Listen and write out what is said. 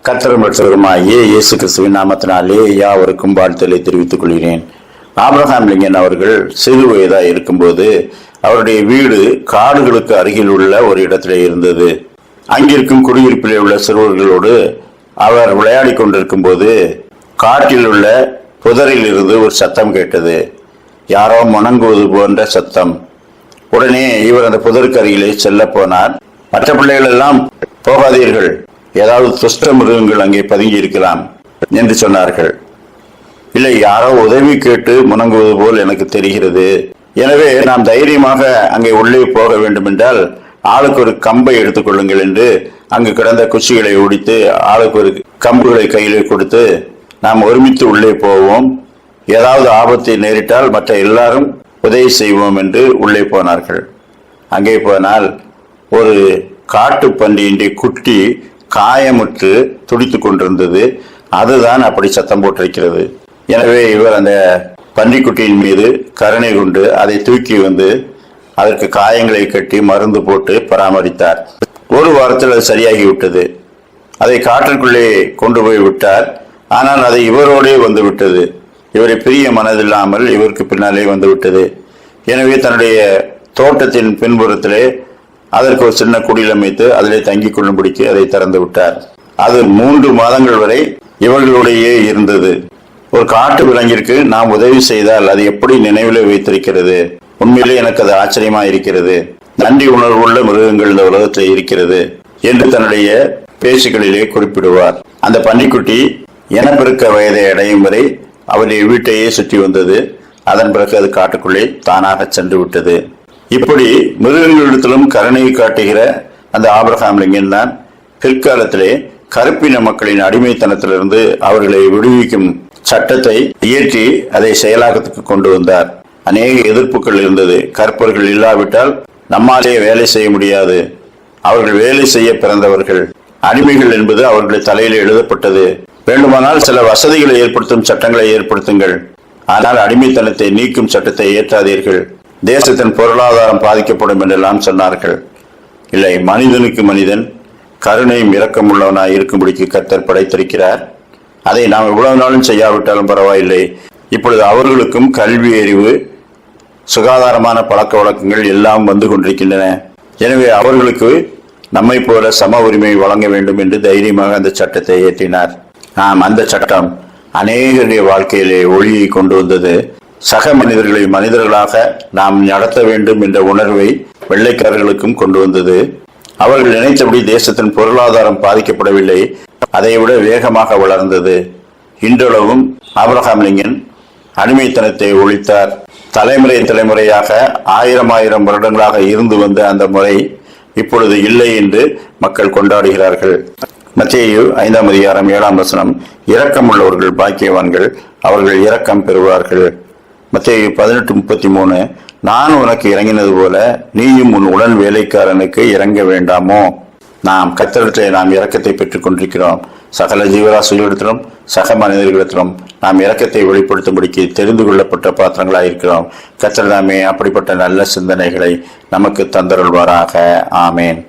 கர்த்தரும் இரட்சகருமாகிய இயேசு கிறிஸ்துவின் நாமத்தினாலே யாவருக்கும் வாழ்த்தலை தெரிவித்துக் கொள்கிறேன். ஆபிரகாம் லிங்கன் அவர்கள் சிறு வயதா இருக்கும்போது அவருடைய வீடு காடுகளுக்கு அருகில் உள்ள ஒரு இடத்திலே இருந்தது. அங்கிருக்கும் குடியிருப்பிலே உள்ள சிறுவர்களோடு அவர் விளையாடி கொண்டிருக்கும் போது காட்டில் உள்ள புதரில் இருந்து ஒரு சத்தம் கேட்டது. யாரோ முணங்குவது போன்ற சத்தம். உடனே இவர் அந்த புதருக்கு அருகிலே செல்ல போனார். மற்ற பிள்ளைகள் எல்லாம் போகாதீர்கள், ஏதாவது துஷ்ட மிருகங்கள் அங்கே பதுங்கி இருக்கலாம் என்று சொன்னார்கள். இல்லை, யாரோ உதவி கேட்டு முணங்குவது போல் எனக்கு தெரிகிறது. எனவே நாம் தைரியமாக அங்கே உள்ளே போக வேண்டும் என்றால் ஆளுக்கு ஒரு கம்பை எடுத்துக்கொள்ளுங்கள் என்று அங்கு கிடந்த குச்சிகளை ஒடித்து ஆளுக்கு ஒரு கம்புகளை கையிலே கொடுத்து நாம் ஒருமித்து உள்ளே போவோம். ஏதாவது ஆபத்தை நேரிட்டால் மற்ற எல்லாரும் உதவி செய்வோம் என்று உள்ளே போனார்கள். அங்கே போனால் ஒரு காட்டு பன்றியின்றி குட்டி காயமுற்று துடித்துக் கொண்டிருந்தது. அதுதான் அப்படி சத்தம் போட்டிருக்கிறது. எனவே இவர் அந்த பன்றிக்குட்டியின் மீது கருணை கொண்டு அதை தூக்கி வந்து அதற்கு காயங்களை கட்டி மருந்து போட்டு பராமரித்தார். ஒரு வாரத்தில் அது சரியாகிவிட்டது. அதை காட்டிற்குள்ளே கொண்டு போய் விட்டார். ஆனால் அது இவரோடே வந்து விட்டது. இவரை பிரிய மனதில்லாமல் இவருக்கு பின்னாலே வந்து விட்டது. எனவே தன்னுடைய தோட்டத்தின் பின்புறத்திலே அதற்கு ஒரு சின்ன குடில் அமைத்து அதிலே தங்கிக் கொள்ளும்படிக்கு அதை திறந்து விட்டார். அது 3 மாதங்கள் வரை இவர்களுடையே இருந்தது. ஒரு காட்டு விலங்கிற்கு நாம் உதவி செய்தால் அது எப்படி நினைவிலே வைத்திருக்கிறது? உண்மையிலே எனக்கு அது ஆச்சரியமா இருக்கிறது. நன்றி உணர்வுள்ள மிருகங்கள் இந்த உலகத்தில் இருக்கிறது என்று தன்னுடைய பேச்சுகளிலே குறிப்பிடுவார். அந்த பன்னிக்குட்டி இனப்பெருக்க வயதை அடையும் வரை அவருடைய வீட்டையே சுற்றி வந்தது. அதன் பிறகு அது காட்டுக்குள்ளே தானாக சென்று விட்டது. இப்படி மிருகங்களிடத்திலும் கருணையை காட்டுகிற அந்த ஆபிரகாம் லிங்கன் தான் பிற்காலத்திலே கருப்பின மக்களின் அடிமைத்தனத்திலிருந்து அவர்களை விடுவிக்கும் சட்டத்தை இயற்றி அதை செயலாக்கத்துக்கு கொண்டு வந்தார். அநேக எதிர்ப்புகள் இருந்தது. கற்பர்கள் இல்லாவிட்டால் நம்மாலே வேலை செய்ய முடியாது, அவர்கள் வேலை செய்ய பிறந்தவர்கள், அடிமைகள் என்பது அவர்களுடைய தலையில் எழுதப்பட்டது. வேண்டுமானால் சில வசதிகளை ஏற்படுத்தும் சட்டங்களை ஏற்படுத்துங்கள், ஆனால் அடிமைத்தனத்தை நீக்கும் சட்டத்தை ஏற்றாதீர்கள், தேசத்தின் பொருளாதாரம் பாதிக்கப்படும் என்றெல்லாம் சொன்னார்கள். இல்லை, மனிதனுக்கு மனிதன் கருணையும் இரக்கம் உள்ளவனாய் இருக்கும்படிக்கு கர்த்தர் படைத்திருக்கிறார். அதை நாம் இவ்வளவு நாளும் செய்யாவிட்டாலும் பரவாயில்லை. இப்பொழுது அவர்களுக்கும் கல்வி அறிவு, சுகாதாரமான பழக்க வழக்கங்கள் எல்லாம் வந்து கொண்டிருக்கின்றன. எனவே அவர்களுக்கு நம்மை போல சம உரிமை வழங்க வேண்டும் என்று தைரியமாக அந்த சட்டத்தை ஏற்றினார். அந்த சட்டம் அநேகருடைய வாழ்க்கையிலே ஒளியை கொண்டு வந்தது. சக மனிதர்களை மனிதர்களாக நாம் நடத்த வேண்டும் என்ற உணர்வை வெள்ளைக்காரர்களுக்கும் கொண்டு வந்தது. அவர்கள் நினைத்தபடி தேசத்தின் பொருளாதாரம் பாதிக்கப்படவில்லை, அதைவிட வேகமாக வளர்ந்தது. இன்றளவும் ஆபிரகாம் லிங்கன் அடிமைத்தனத்தை ஒழித்தார். தலைமுறை தலைமுறையாக 1000 வருடங்களாக இருந்து வந்த அந்த முறை இப்பொழுது இல்லை என்று மக்கள் கொண்டாடுகிறார்கள். மத்தேயு 5ஆம் அதிகாரம் 7ஆம் வசனம், இரக்கம் உள்ளவர்கள் பாக்கியவான்கள், அவர்கள் இரக்கம் பெறுவார்கள். மத்தேயு 18:33, நான் உனக்கு இறங்கினது போல நீயும் உன் உடன் வேலைக்காரனுக்கு இறங்க வேண்டாமோ? நாம் கர்த்தரிடத்திலே நாம் இரக்கத்தை பெற்றுக் கொண்டிருக்கிறோம். சகல ஜீவராசிகளிடத்திலும் சக மனிதர்களிடத்திலும் நாம் இரக்கத்தை வெளிப்படுத்தும்படிக்கு தெரிந்து கொள்ளப்பட்ட பாத்திரங்களாயிருக்கிறோம். கர்த்தர் தாமே அப்படிப்பட்ட நல்ல சிந்தனைகளை நமக்கு தந்தருள்வாராக. ஆமேன்.